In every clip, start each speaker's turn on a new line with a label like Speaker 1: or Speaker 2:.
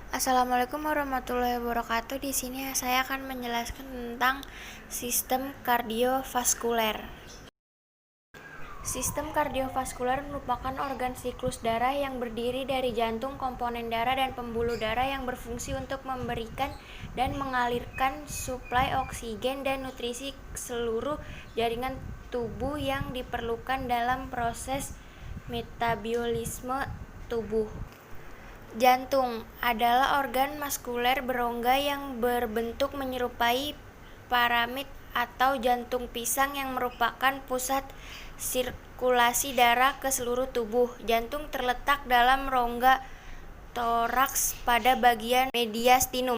Speaker 1: Assalamualaikum warahmatullahi wabarakatuh. Di sini saya akan menjelaskan tentang sistem kardiovaskuler. Sistem kardiovaskuler merupakan organ siklus darah yang berdiri dari jantung, komponen darah, dan pembuluh darah yang berfungsi untuk memberikan dan mengalirkan suplai oksigen dan nutrisi ke seluruh jaringan tubuh yang diperlukan dalam proses metabolisme tubuh. Jantung adalah organ muskuler berongga yang berbentuk menyerupai piramid atau jantung pisang yang merupakan pusat sirkulasi darah ke seluruh tubuh. Jantung terletak dalam rongga toraks pada bagian mediastinum.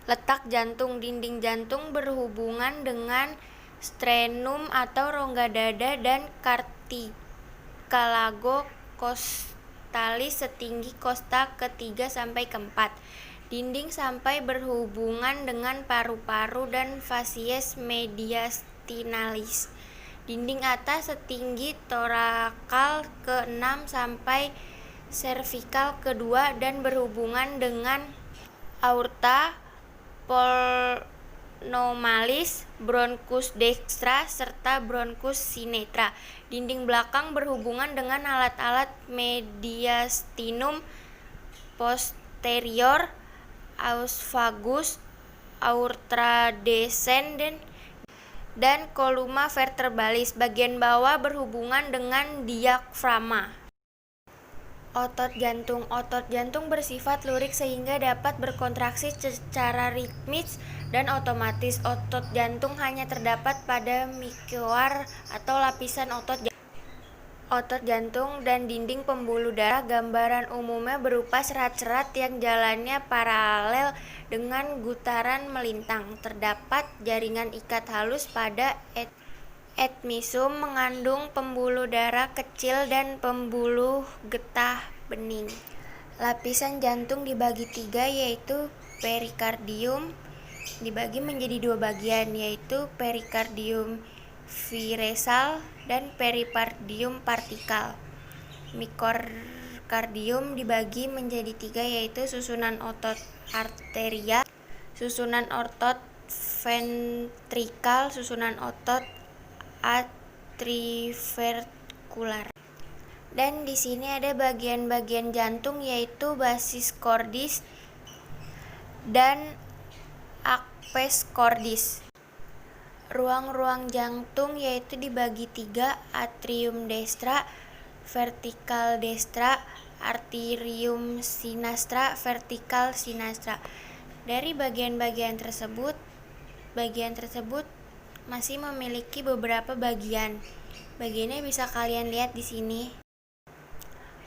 Speaker 1: Letak jantung: dinding jantung berhubungan dengan sternum atau rongga dada dan cartílago costalis setinggi kosta ke-3-4. Dinding sampai berhubungan dengan paru-paru dan facies mediastinalis. Dinding atas setinggi torakal ke-6 sampai servikal ke-2 dan berhubungan dengan aorta, pulmonalis, bronkus dextra, serta bronkus sinetra. Dinding belakang berhubungan dengan alat-alat mediastinum posterior, esophagus, aorta descendens, dan columna vertebralis. Bagian bawah berhubungan dengan diafragma. Otot jantung. Otot jantung bersifat lurik sehingga dapat berkontraksi secara ritmis dan otomatis. Otot jantung hanya terdapat pada myokardium atau lapisan otot jantung dan dinding pembuluh darah. Gambaran umumnya berupa serat-serat yang jalannya paralel dengan gutaran melintang. Terdapat jaringan ikat halus pada epimysium mengandung pembuluh darah kecil dan pembuluh getah bening. Lapisan jantung dibagi 3, yaitu perikardium dibagi menjadi 2 bagian, yaitu perikardium viresal dan perikardium partikal. Myokardium dibagi menjadi 3, yaitu susunan otot arteria, susunan otot ventrikal, susunan otot atrioventrikular. Dan di sini ada bagian-bagian jantung, yaitu basis cordis dan apes cordis. Ruang-ruang jantung yaitu dibagi 3, atrium destra, vertikal destra, arterium sinistra, vertikal sinistra. Dari bagian tersebut masih memiliki beberapa bagian. Bagiannya bisa kalian lihat di sini.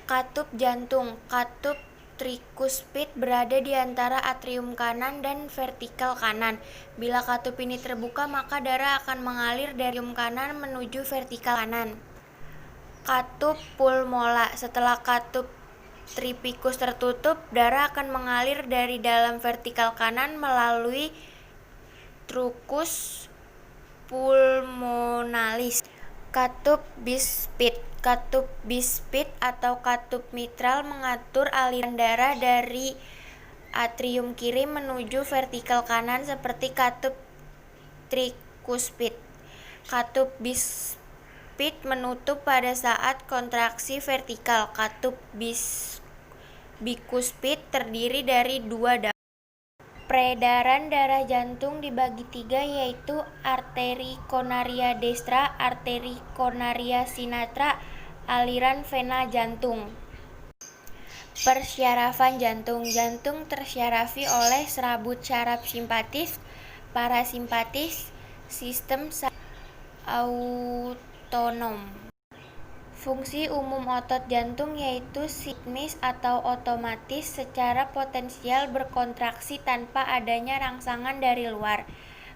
Speaker 1: Katup jantung. Katup trikuspid berada di antara atrium kanan dan vertikal kanan. Bila katup ini terbuka, maka darah akan mengalir dari atrium kanan menuju vertikal kanan. Katup pulmola. Setelah katup tripicus tertutup, darah akan mengalir dari dalam vertikal kanan melalui truncus pulmonalis. Katup bispid. Katup bispid atau katup mitral mengatur aliran darah dari atrium kiri menuju vertikal kanan seperti katup trikuspid. Katup bispid menutup pada saat kontraksi vertikal. Katup bikuspid terdiri dari 2 dapur. Peredaran darah jantung dibagi 3, yaitu arteri koronaria destra, arteri koronaria sinistra, aliran vena jantung. Persyarafan jantung. Jantung tersyarafi oleh serabut syaraf simpatis, parasimpatis, sistem autonom. Fungsi umum otot jantung yaitu ritmis atau otomatis, secara potensial berkontraksi tanpa adanya rangsangan dari luar.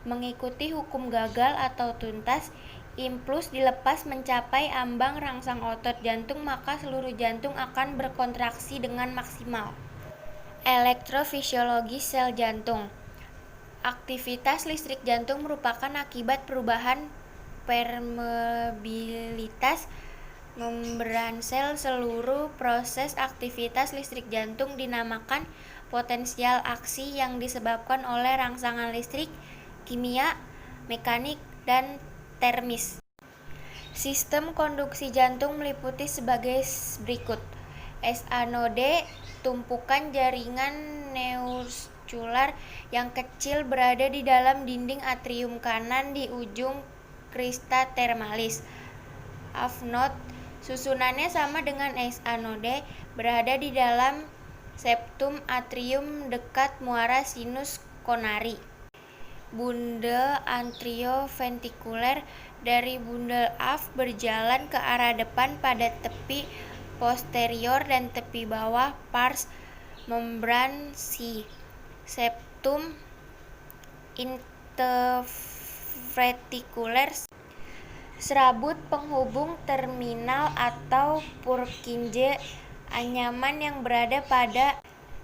Speaker 1: Mengikuti hukum gagal atau tuntas, impuls dilepas mencapai ambang rangsang otot jantung, maka seluruh jantung akan berkontraksi dengan maksimal. Elektrofisiologi sel jantung. Aktivitas listrik jantung merupakan akibat perubahan permeabilitas membran sel. Seluruh proses aktivitas listrik jantung dinamakan potensial aksi yang disebabkan oleh rangsangan listrik, kimia, mekanik, dan termis. Sistem konduksi jantung meliputi sebagai berikut. SA-node, tumpukan jaringan neuruskular yang kecil berada di dalam dinding atrium kanan di ujung crista terminalis. AV node, susunannya sama dengan SA-node, berada di dalam septum atrium dekat muara sinus koronari. Bundel atrioventikuler, dari bundel AV berjalan ke arah depan pada tepi posterior dan tepi bawah pars membran si. Septum interventrikuler, serabut penghubung terminal atau Purkinje anyaman yang berada pada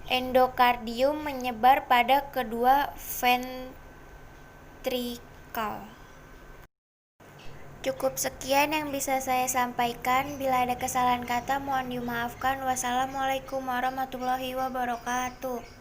Speaker 1: endokardium menyebar pada kedua ventrikal. Cukup sekian yang bisa saya sampaikan. Bila ada kesalahan kata mohon dimaafkan. Wassalamualaikum warahmatullahi wabarakatuh.